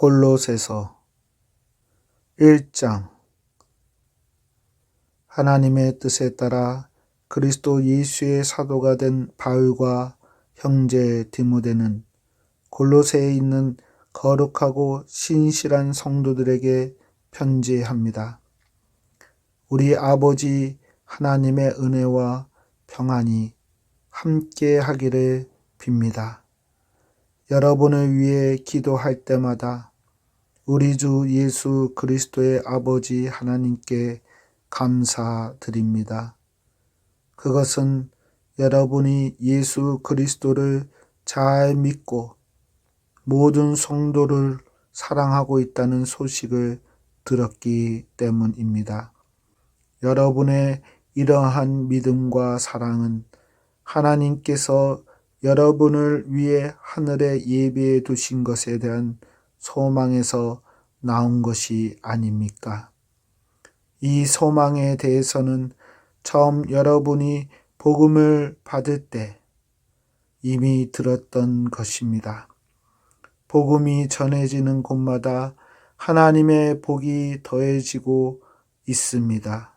골로새서 1장. 하나님의 뜻에 따라 그리스도 예수의 사도가 된 바울과 형제 디모데는 골로새에 있는 거룩하고 신실한 성도들에게 편지합니다. 우리 아버지 하나님의 은혜와 평안이 함께 하기를 빕니다. 여러분을 위해 기도할 때마다 우리 주 예수 그리스도의 아버지 하나님께 감사드립니다. 그것은 여러분이 예수 그리스도를 잘 믿고 모든 성도를 사랑하고 있다는 소식을 들었기 때문입니다. 여러분의 이러한 믿음과 사랑은 하나님께서 여러분을 위해 하늘에 예비해 두신 것에 대한 소망에서 나온 것이 아닙니까? 이 소망에 대해서는 처음 여러분이 복음을 받을 때 이미 들었던 것입니다. 복음이 전해지는 곳마다 하나님의 복이 더해지고 있습니다.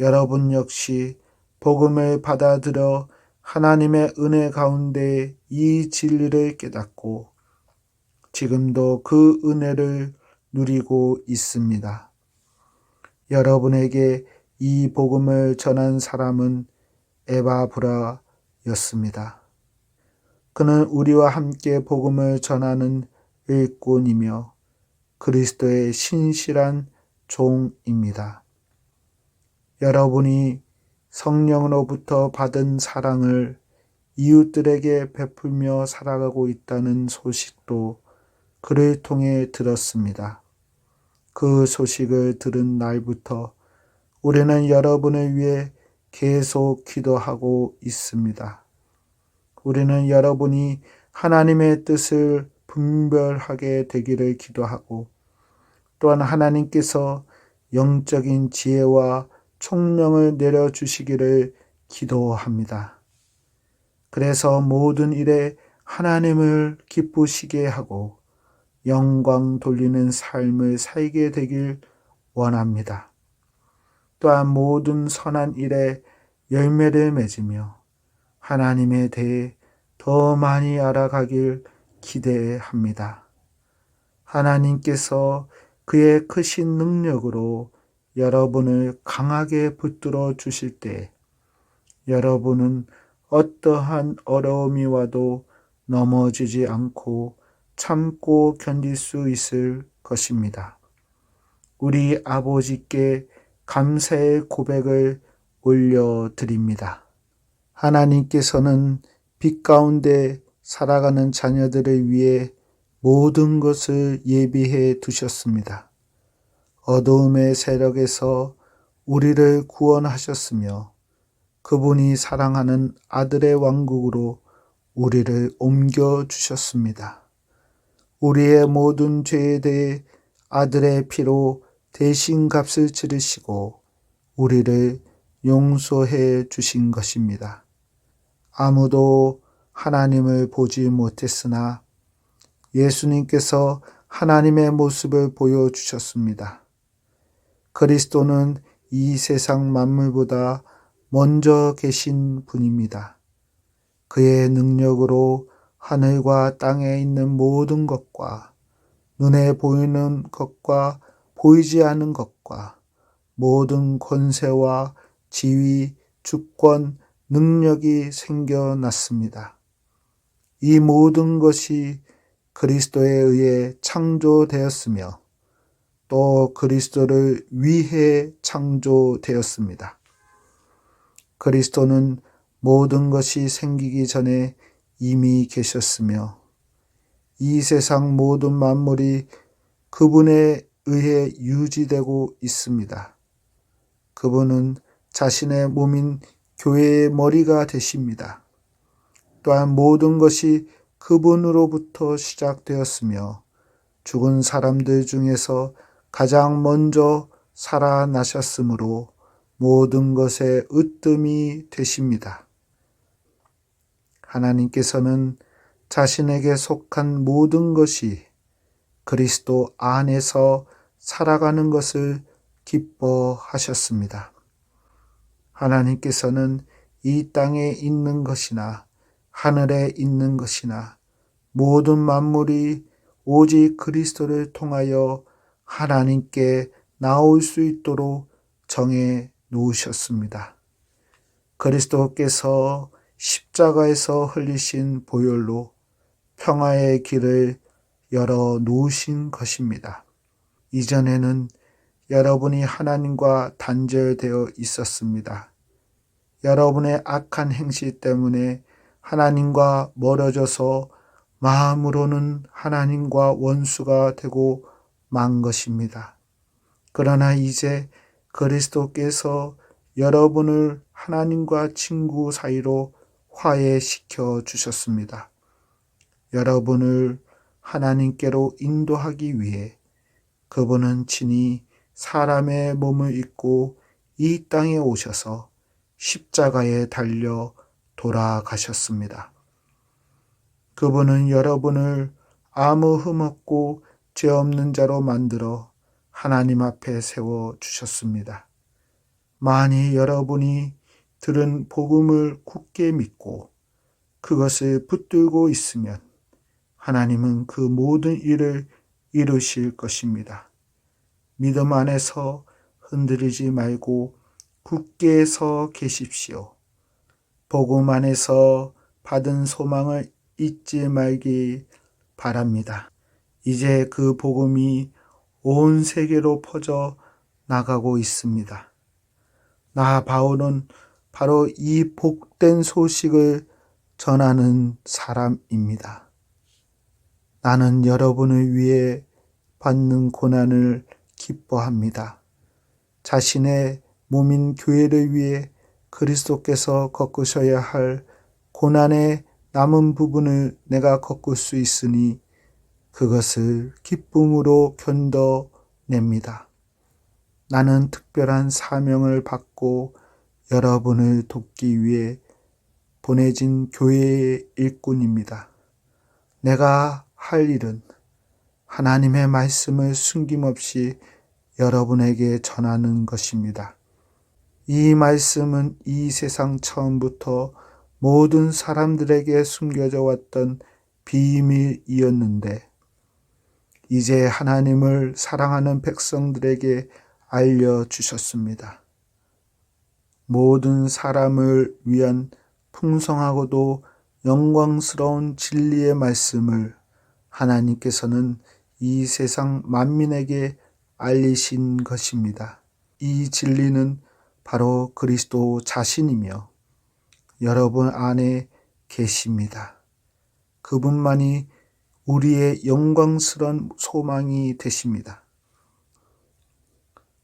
여러분 역시 복음을 받아들여 하나님의 은혜 가운데 이 진리를 깨닫고 지금도 그 은혜를 누리고 있습니다. 여러분에게 이 복음을 전한 사람은 에바브라였습니다. 그는 우리와 함께 복음을 전하는 일꾼이며 그리스도의 신실한 종입니다. 여러분이 성령으로부터 받은 사랑을 이웃들에게 베풀며 살아가고 있다는 소식도 그를 통해 들었습니다. 그 소식을 들은 날부터 우리는 여러분을 위해 계속 기도하고 있습니다. 우리는 여러분이 하나님의 뜻을 분별하게 되기를 기도하고 또한 하나님께서 영적인 지혜와 총명을 내려주시기를 기도합니다. 그래서 모든 일에 하나님을 기쁘시게 하고 영광 돌리는 삶을 살게 되길 원합니다. 또한 모든 선한 일에 열매를 맺으며 하나님에 대해 더 많이 알아가길 기대합니다. 하나님께서 그의 크신 능력으로 여러분을 강하게 붙들어 주실 때 여러분은 어떠한 어려움이 와도 넘어지지 않고 참고 견딜 수 있을 것입니다. 우리 아버지께 감사의 고백을 올려드립니다. 하나님께서는 빛 가운데 살아가는 자녀들을 위해 모든 것을 예비해 두셨습니다. 어두움의 세력에서 우리를 구원하셨으며 그분이 사랑하는 아들의 왕국으로 우리를 옮겨주셨습니다. 우리의 모든 죄에 대해 아들의 피로 대신 값을 치르시고 우리를 용서해 주신 것입니다. 아무도 하나님을 보지 못했으나 예수님께서 하나님의 모습을 보여주셨습니다. 그리스도는 이 세상 만물보다 먼저 계신 분입니다. 그의 능력으로 하늘과 땅에 있는 모든 것과 눈에 보이는 것과 보이지 않는 것과 모든 권세와 지위, 주권, 능력이 생겨났습니다. 이 모든 것이 그리스도에 의해 창조되었으며 또 그리스도를 위해 창조되었습니다. 그리스도는 모든 것이 생기기 전에 이미 계셨으며 이 세상 모든 만물이 그분에 의해 유지되고 있습니다. 그분은 자신의 몸인 교회의 머리가 되십니다. 또한 모든 것이 그분으로부터 시작되었으며 죽은 사람들 중에서 가장 먼저 살아나셨으므로 모든 것의 으뜸이 되십니다. 하나님께서는 자신에게 속한 모든 것이 그리스도 안에서 살아가는 것을 기뻐하셨습니다. 하나님께서는 이 땅에 있는 것이나 하늘에 있는 것이나 모든 만물이 오직 그리스도를 통하여 하나님께 나올 수 있도록 정해 놓으셨습니다. 그리스도께서 십자가에서 흘리신 보혈로 평화의 길을 열어 놓으신 것입니다. 이전에는 여러분이 하나님과 단절되어 있었습니다. 여러분의 악한 행실 때문에 하나님과 멀어져서 마음으로는 하나님과 원수가 되고 만 것입니다. 그러나 이제 그리스도께서 여러분을 하나님과 친구 사이로 화해시켜 주셨습니다. 여러분을 하나님께로 인도하기 위해 그분은 친히 사람의 몸을 입고 이 땅에 오셔서 십자가에 달려 돌아가셨습니다. 그분은 여러분을 아무 흠없고 죄 없는 자로 만들어 하나님 앞에 세워 주셨습니다. 만일 여러분이 들은 복음을 굳게 믿고 그것을 붙들고 있으면 하나님은 그 모든 일을 이루실 것입니다. 믿음 안에서 흔들리지 말고 굳게 서 계십시오. 복음 안에서 받은 소망을 잊지 말기 바랍니다. 이제 그 복음이 온 세계로 퍼져 나가고 있습니다. 나 바울은 바로 이 복된 소식을 전하는 사람입니다. 나는 여러분을 위해 받는 고난을 기뻐합니다. 자신의 몸인 교회를 위해 그리스도께서 겪으셔야 할 고난의 남은 부분을 내가 겪을 수 있으니 그것을 기쁨으로 견뎌냅니다. 나는 특별한 사명을 받고 여러분을 돕기 위해 보내진 교회의 일꾼입니다. 내가 할 일은 하나님의 말씀을 숨김없이 여러분에게 전하는 것입니다. 이 말씀은 이 세상 처음부터 모든 사람들에게 숨겨져 왔던 비밀이었는데 이제 하나님을 사랑하는 백성들에게 알려주셨습니다. 모든 사람을 위한 풍성하고도 영광스러운 진리의 말씀을 하나님께서는 이 세상 만민에게 알리신 것입니다. 이 진리는 바로 그리스도 자신이며 여러분 안에 계십니다. 그분만이 우리의 영광스러운 소망이 되십니다.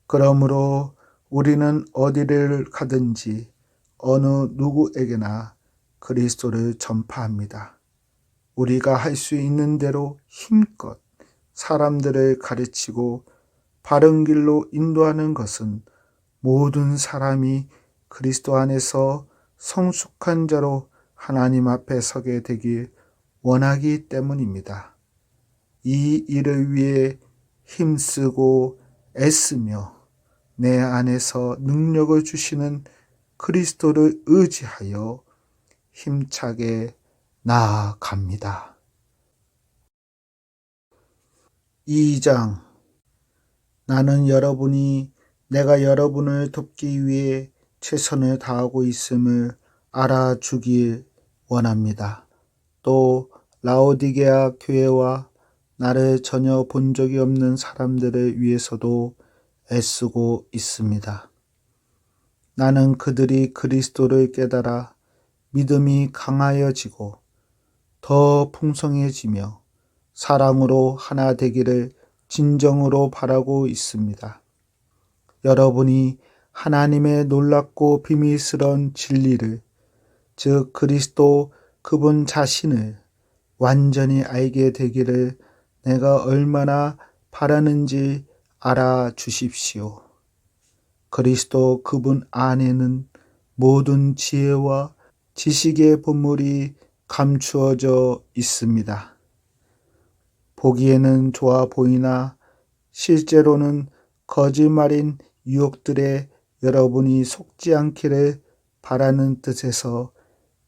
그러므로 우리는 어디를 가든지 어느 누구에게나 그리스도를 전파합니다. 우리가 할 수 있는 대로 힘껏 사람들을 가르치고 바른 길로 인도하는 것은 모든 사람이 그리스도 안에서 성숙한 자로 하나님 앞에 서게 되길 원하기 때문입니다. 이 일을 위해 힘쓰고 애쓰며 내 안에서 능력을 주시는 그리스도를 의지하여 힘차게 나아갑니다. 2장. 나는 여러분이 내가 여러분을 돕기 위해 최선을 다하고 있음을 알아주길 원합니다. 또 라오디게아 교회와 나를 전혀 본 적이 없는 사람들을 위해서도 애쓰고 있습니다. 나는 그들이 그리스도를 깨달아 믿음이 강하여지고 더 풍성해지며 사랑으로 하나 되기를 진정으로 바라고 있습니다. 여러분이 하나님의 놀랍고 비밀스러운 진리를, 즉 그리스도 그분 자신을 완전히 알게 되기를 내가 얼마나 바라는지 알아주십시오. 그리스도 그분 안에는 모든 지혜와 지식의 보물이 감추어져 있습니다. 보기에는 좋아 보이나 실제로는 거짓말인 유혹들에 여러분이 속지 않기를 바라는 뜻에서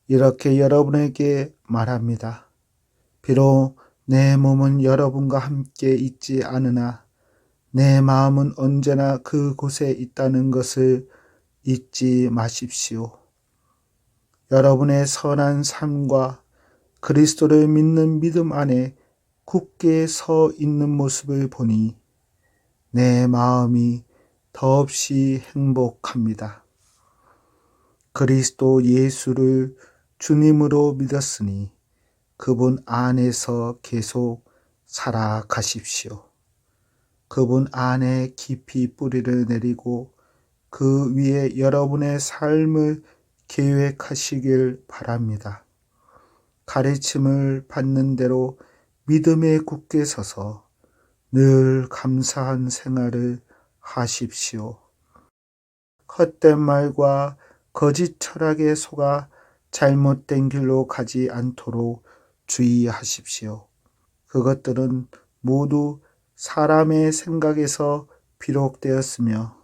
이렇게 여러분에게 말합니다. 비록 내 몸은 여러분과 함께 있지 않으나 내 마음은 언제나 그곳에 있다는 것을 잊지 마십시오. 여러분의 선한 삶과 그리스도를 믿는 믿음 안에 굳게 서 있는 모습을 보니 내 마음이 더없이 행복합니다. 그리스도 예수를 주님으로 믿었으니 그분 안에서 계속 살아가십시오. 그분 안에 깊이 뿌리를 내리고 그 위에 여러분의 삶을 계획하시길 바랍니다. 가르침을 받는 대로 믿음에 굳게 서서 늘 감사한 생활을 하십시오. 헛된 말과 거짓 철학에 속아 잘못된 길로 가지 않도록 주의하십시오. 그것들은 모두 사람의 생각에서 비롯되었으며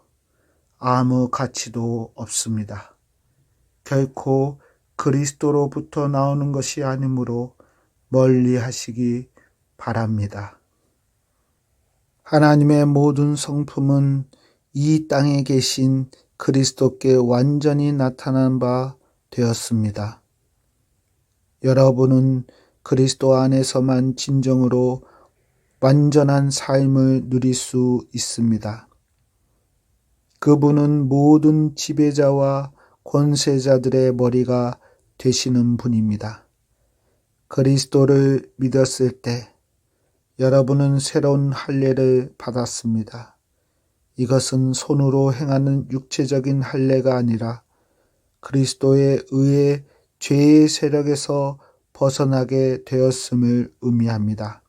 아무 가치도 없습니다. 결코 그리스도로부터 나오는 것이 아니므로 멀리 하시기 바랍니다. 하나님의 모든 성품은 이 땅에 계신 그리스도께 완전히 나타난 바 되었습니다. 여러분은 그리스도 안에서만 진정으로 완전한 삶을 누릴 수 있습니다. 그분은 모든 지배자와 권세자들의 머리가 되시는 분입니다. 그리스도를 믿었을 때 여러분은 새로운 할례를 받았습니다. 이것은 손으로 행하는 육체적인 할례가 아니라 그리스도의 의의 죄의 세력에서 벗어나게 되었음을 의미합니다.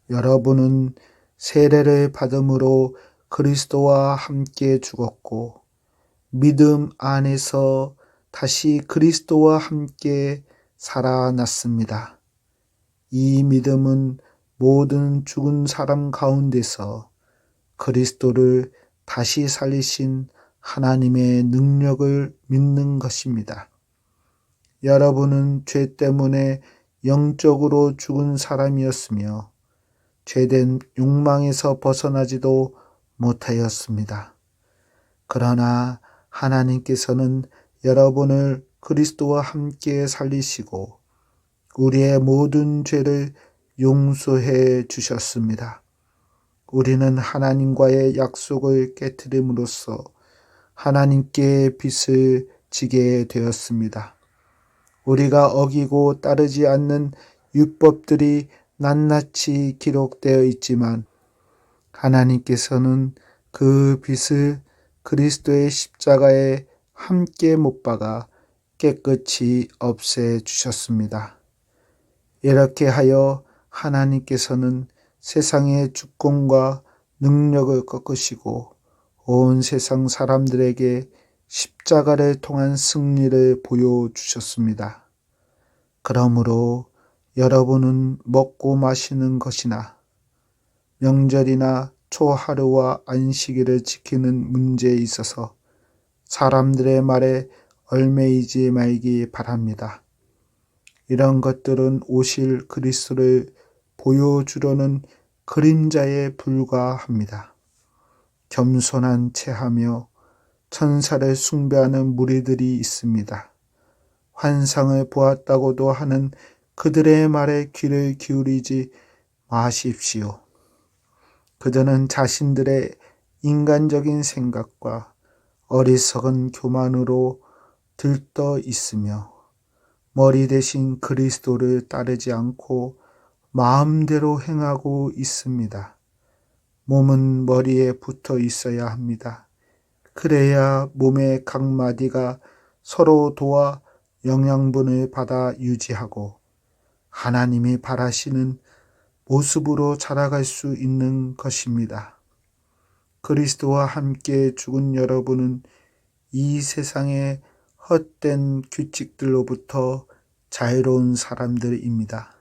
여러분은 세례를 받음으로 그리스도와 함께 죽었고 믿음 안에서 다시 그리스도와 함께 살아났습니다. 이 믿음은 모든 죽은 사람 가운데서 그리스도를 다시 살리신 하나님의 능력을 믿는 것입니다. 여러분은 죄 때문에 영적으로 죽은 사람이었으며 죄된 욕망에서 벗어나지도 못하였습니다. 그러나 하나님께서는 여러분을 그리스도와 함께 살리시고 우리의 모든 죄를 용서해 주셨습니다. 우리는 하나님과의 약속을 깨뜨림으로써 하나님께 빚을 지게 되었습니다. 우리가 어기고 따르지 않는 율법들이 낱낱이 기록되어 있지만 하나님께서는 그 빚을 그리스도의 십자가에 함께 못 박아 깨끗이 없애 주셨습니다. 이렇게 하여 하나님께서는 세상의 주권과 능력을 꺾으시고 온 세상 사람들에게 십자가를 통한 승리를 보여주셨습니다. 그러므로 여러분은 먹고 마시는 것이나 명절이나 초하루와 안식일을 지키는 문제에 있어서 사람들의 말에 얽매이지 말기 바랍니다. 이런 것들은 오실 그리스도를 보여주려는 그림자에 불과합니다. 겸손한 체하며 천사를 숭배하는 무리들이 있습니다. 환상을 보았다고도 하는 그들의 말에 귀를 기울이지 마십시오. 그들은 자신들의 인간적인 생각과 어리석은 교만으로 들떠 있으며 머리 대신 그리스도를 따르지 않고 마음대로 행하고 있습니다. 몸은 머리에 붙어 있어야 합니다. 그래야 몸의 각 마디가 서로 도와 영양분을 받아 유지하고 하나님이 바라시는 모습으로 자라갈 수 있는 것입니다. 그리스도와 함께 죽은 여러분은 이 세상의 헛된 규칙들로부터 자유로운 사람들입니다.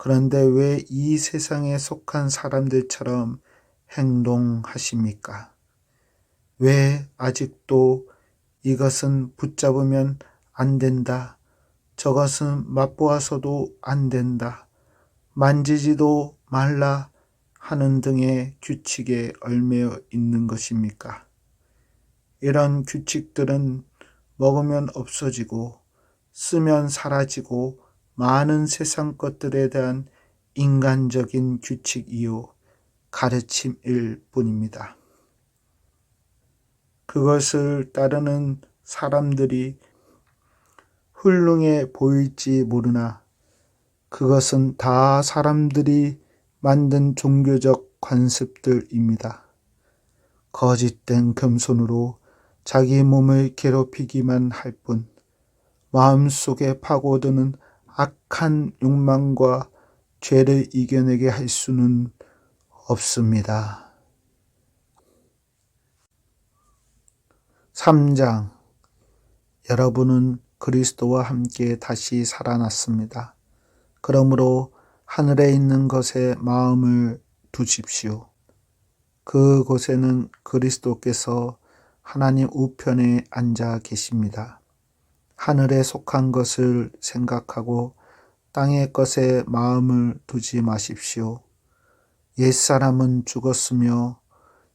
그런데 왜 이 세상에 속한 사람들처럼 행동하십니까? 왜 아직도 이것은 붙잡으면 안 된다, 저것은 맛보아서도 안 된다, 만지지도 말라 하는 등의 규칙에 얽매여 있는 것입니까? 이런 규칙들은 먹으면 없어지고 쓰면 사라지고 많은 세상 것들에 대한 인간적인 규칙이요 가르침일 뿐입니다. 그것을 따르는 사람들이 훌륭해 보일지 모르나 그것은 다 사람들이 만든 종교적 관습들입니다. 거짓된 겸손으로 자기 몸을 괴롭히기만 할 뿐 마음속에 파고드는 악한 욕망과 죄를 이겨내게 할 수는 없습니다. 3장. 여러분은 그리스도와 함께 다시 살아났습니다. 그러므로 하늘에 있는 것에 마음을 두십시오. 그곳에는 그리스도께서 하나님 우편에 앉아 계십니다. 하늘에 속한 것을 생각하고 땅의 것에 마음을 두지 마십시오. 옛사람은 죽었으며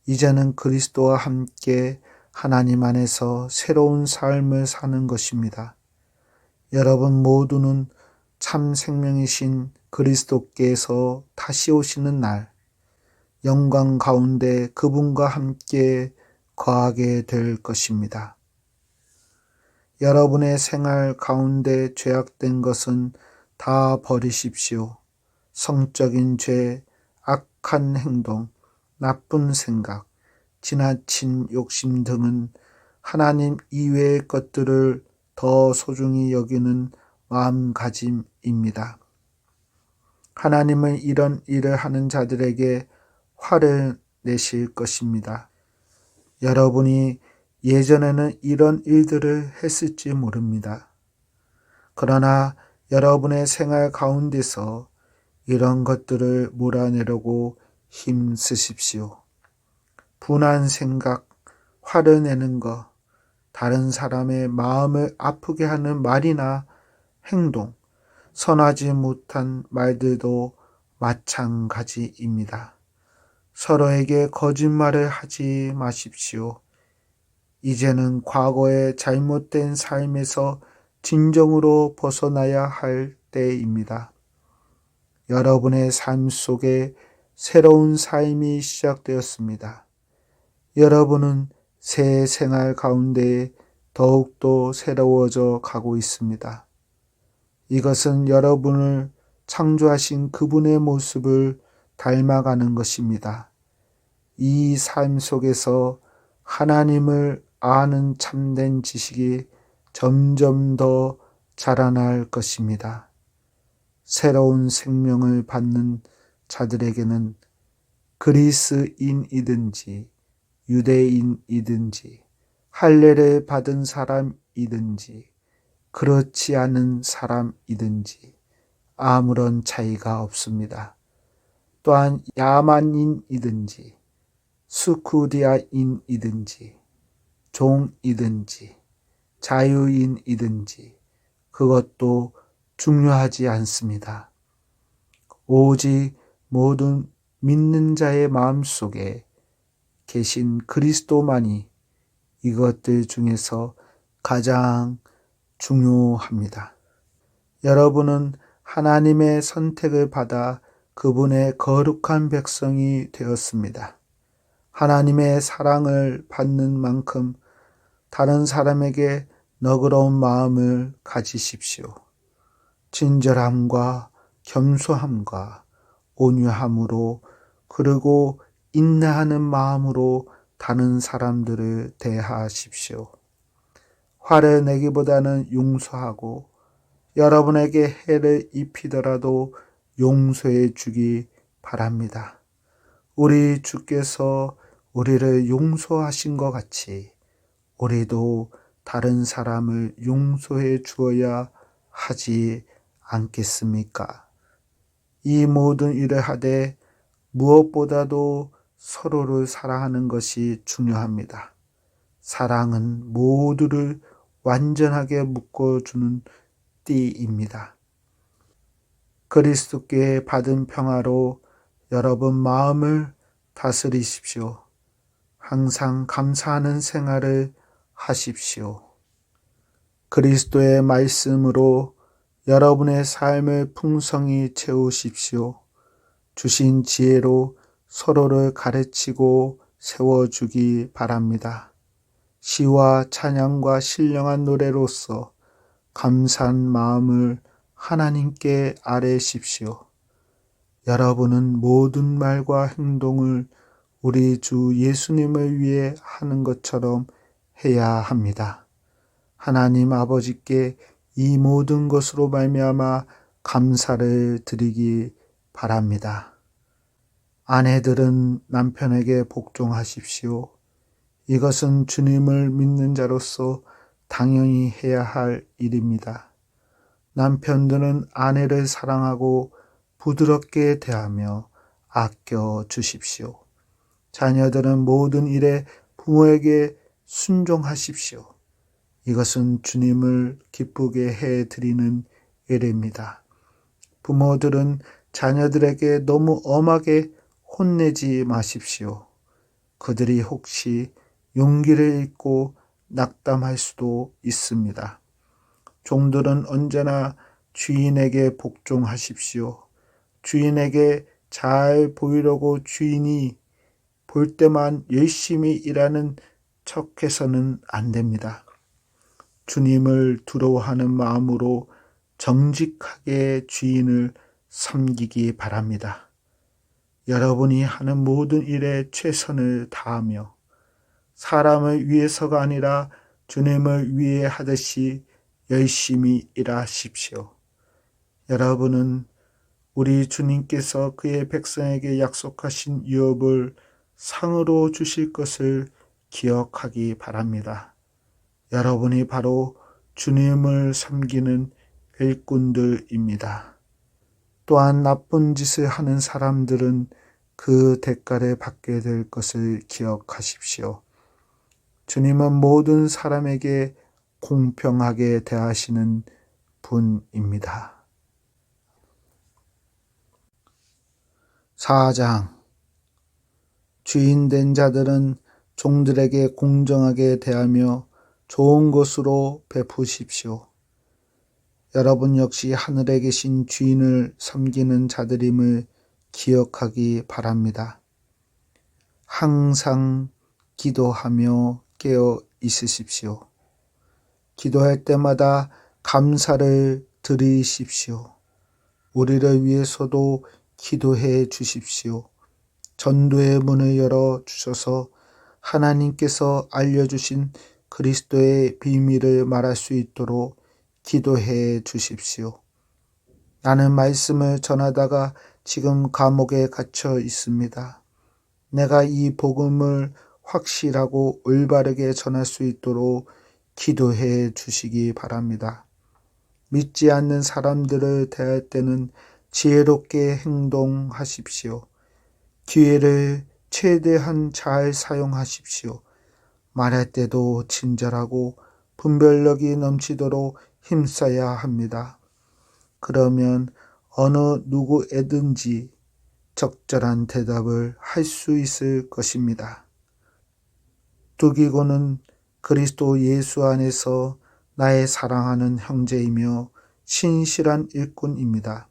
이제는 그리스도와 함께 하나님 안에서 새로운 삶을 사는 것입니다. 여러분 모두는 참 생명이신 그리스도께서 다시 오시는 날 영광 가운데 그분과 함께 거하게 될 것입니다. 여러분의 생활 가운데 죄악된 것은 다 버리십시오. 성적인 죄, 악한 행동, 나쁜 생각, 지나친 욕심 등은 하나님 이외의 것들을 더 소중히 여기는 마음가짐입니다. 하나님은 이런 일을 하는 자들에게 화를 내실 것입니다. 여러분이 예전에는 이런 일들을 했을지 모릅니다. 그러나 여러분의 생활 가운데서 이런 것들을 몰아내려고 힘쓰십시오. 분한 생각, 화를 내는 것, 다른 사람의 마음을 아프게 하는 말이나 행동, 선하지 못한 말들도 마찬가지입니다. 서로에게 거짓말을 하지 마십시오. 이제는 과거의 잘못된 삶에서 진정으로 벗어나야 할 때입니다. 여러분의 삶 속에 새로운 삶이 시작되었습니다. 여러분은 새 생활 가운데 더욱더 새로워져 가고 있습니다. 이것은 여러분을 창조하신 그분의 모습을 닮아가는 것입니다. 이 삶 속에서 하나님을 아는 참된 지식이 점점 더 자라날 것입니다. 새로운 생명을 받는 자들에게는 그리스인이든지 유대인이든지 할례를 받은 사람이든지 그렇지 않은 사람이든지 아무런 차이가 없습니다. 또한 야만인이든지 스쿠디아인이든지 종이든지 자유인이든지 그것도 중요하지 않습니다. 오직 모든 믿는 자의 마음속에 계신 그리스도만이 이것들 중에서 가장 중요합니다. 여러분은 하나님의 선택을 받아 그분의 거룩한 백성이 되었습니다. 하나님의 사랑을 받는 만큼 다른 사람에게 너그러운 마음을 가지십시오. 친절함과 겸손함과 온유함으로 그리고 인내하는 마음으로 다른 사람들을 대하십시오. 화를 내기보다는 용서하고 여러분에게 해를 입히더라도 용서해 주기 바랍니다. 우리 주께서 우리를 용서하신 것 같이 우리도 다른 사람을 용서해 주어야 하지 않겠습니까? 이 모든 일을 하되 무엇보다도 서로를 사랑하는 것이 중요합니다. 사랑은 모두를 완전하게 묶어주는 띠입니다. 그리스도께 받은 평화로 여러분 마음을 다스리십시오. 항상 감사하는 생활을 하십시오. 그리스도의 말씀으로 여러분의 삶을 풍성히 채우십시오. 주신 지혜로 서로를 가르치고 세워주기 바랍니다. 시와 찬양과 신령한 노래로서 감사한 마음을 하나님께 아뢰십시오. 여러분은 모든 말과 행동을 우리 주 예수님을 위해 하는 것처럼 해야 합니다. 하나님 아버지께 이 모든 것으로 말미암아 감사를 드리기 바랍니다. 아내들은 남편에게 복종하십시오. 이것은 주님을 믿는 자로서 당연히 해야 할 일입니다. 남편들은 아내를 사랑하고 부드럽게 대하며 아껴 주십시오. 자녀들은 모든 일에 부모에게 순종하십시오. 이것은 주님을 기쁘게 해드리는 일입니다. 부모들은 자녀들에게 너무 엄하게 혼내지 마십시오. 그들이 혹시 용기를 잃고 낙담할 수도 있습니다. 종들은 언제나 주인에게 복종하십시오. 주인에게 잘 보이려고 주인이 볼 때만 열심히 일하는 척해서는 안 됩니다. 주님을 두려워하는 마음으로 정직하게 주인을 섬기기 바랍니다. 여러분이 하는 모든 일에 최선을 다하며 사람을 위해서가 아니라 주님을 위해 하듯이 열심히 일하십시오. 여러분은 우리 주님께서 그의 백성에게 약속하신 유업을 상으로 주실 것을 기억하기 바랍니다. 여러분이 바로 주님을 섬기는 일꾼들입니다. 또한 나쁜 짓을 하는 사람들은 그 대가를 받게 될 것을 기억하십시오. 주님은 모든 사람에게 공평하게 대하시는 분입니다. 4장 주인 된 자들은 종들에게 공정하게 대하며 좋은 것으로 베푸십시오. 여러분 역시 하늘에 계신 주인을 섬기는 자들임을 기억하기 바랍니다. 항상 기도하며 깨어 있으십시오. 기도할 때마다 감사를 드리십시오. 우리를 위해서도 기도해 주십시오. 전도의 문을 열어 주셔서 하나님께서 알려주신 그리스도의 비밀을 말할 수 있도록 기도해 주십시오. 나는 말씀을 전하다가 지금 감옥에 갇혀 있습니다. 내가 이 복음을 확실하고 올바르게 전할 수 있도록 기도해 주시기 바랍니다. 믿지 않는 사람들을 대할 때는 지혜롭게 행동하십시오. 기회를 최대한 잘 사용하십시오. 말할 때도 친절하고 분별력이 넘치도록 힘써야 합니다. 그러면 어느 누구에든지 적절한 대답을 할 수 있을 것입니다. 두기고는 그리스도 예수 안에서 나의 사랑하는 형제이며 신실한 일꾼입니다.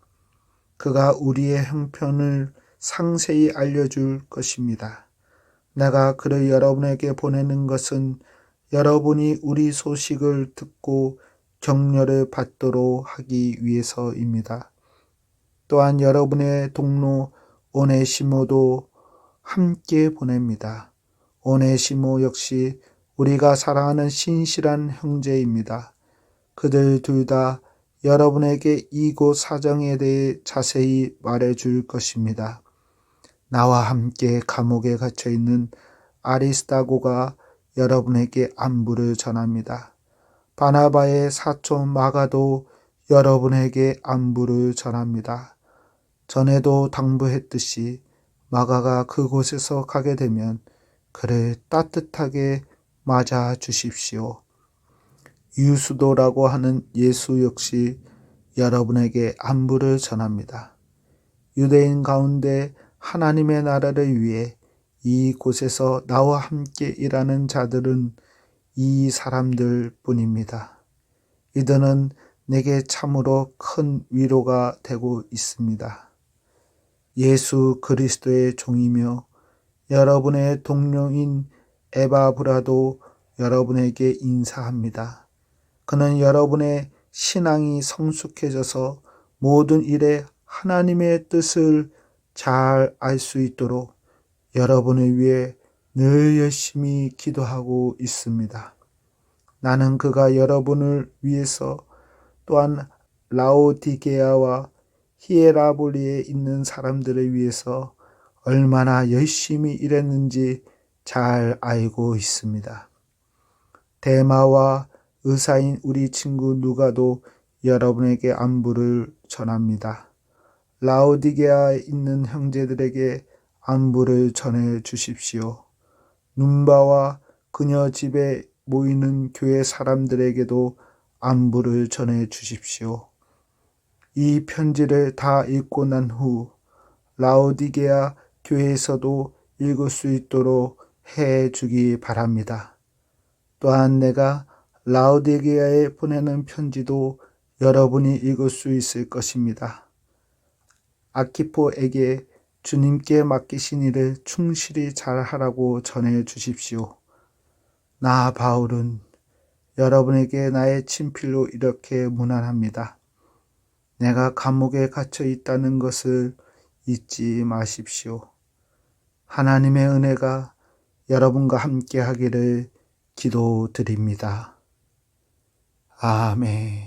그가 우리의 형편을 상세히 알려줄 것입니다. 내가 그를 여러분에게 보내는 것은 여러분이 우리 소식을 듣고 격려를 받도록 하기 위해서입니다. 또한 여러분의 동료 오네시모도 함께 보냅니다. 오네시모 역시 우리가 사랑하는 신실한 형제입니다. 그들 둘 다 여러분에게 이곳 사정에 대해 자세히 말해줄 것입니다. 나와 함께 감옥에 갇혀 있는 아리스다고가 여러분에게 안부를 전합니다. 바나바의 사촌 마가도 여러분에게 안부를 전합니다. 전에도 당부했듯이 마가가 그곳에서 가게 되면 그를 따뜻하게 맞아 주십시오. 유수도라고 하는 예수 역시 여러분에게 안부를 전합니다. 유대인 가운데 하나님의 나라를 위해 이곳에서 나와 함께 일하는 자들은 이 사람들 뿐입니다. 이들은 내게 참으로 큰 위로가 되고 있습니다. 예수 그리스도의 종이며 여러분의 동료인 에바브라도 여러분에게 인사합니다. 그는 여러분의 신앙이 성숙해져서 모든 일에 하나님의 뜻을 잘 알 수 있도록 여러분을 위해 늘 열심히 기도하고 있습니다. 나는 그가 여러분을 위해서 또한 라오디게아와 히에라볼리에 있는 사람들을 위해서 얼마나 열심히 일했는지 잘 알고 있습니다. 데마와 의사인 우리 친구 누가도 여러분에게 안부를 전합니다. 라오디게아에 있는 형제들에게 안부를 전해 주십시오. 눈바와 그녀 집에 모이는 교회 사람들에게도 안부를 전해 주십시오. 이 편지를 다 읽고 난 후 라오디게아 교회에서도 읽을 수 있도록 해 주기 바랍니다. 또한 내가 라오디게아에 보내는 편지도 여러분이 읽을 수 있을 것입니다. 아키포에게 주님께 맡기신 일을 충실히 잘하라고 전해 주십시오. 나 바울은 여러분에게 나의 친필로 이렇게 문안합니다. 내가 감옥에 갇혀 있다는 것을 잊지 마십시오. 하나님의 은혜가 여러분과 함께 하기를 기도드립니다. 아멘.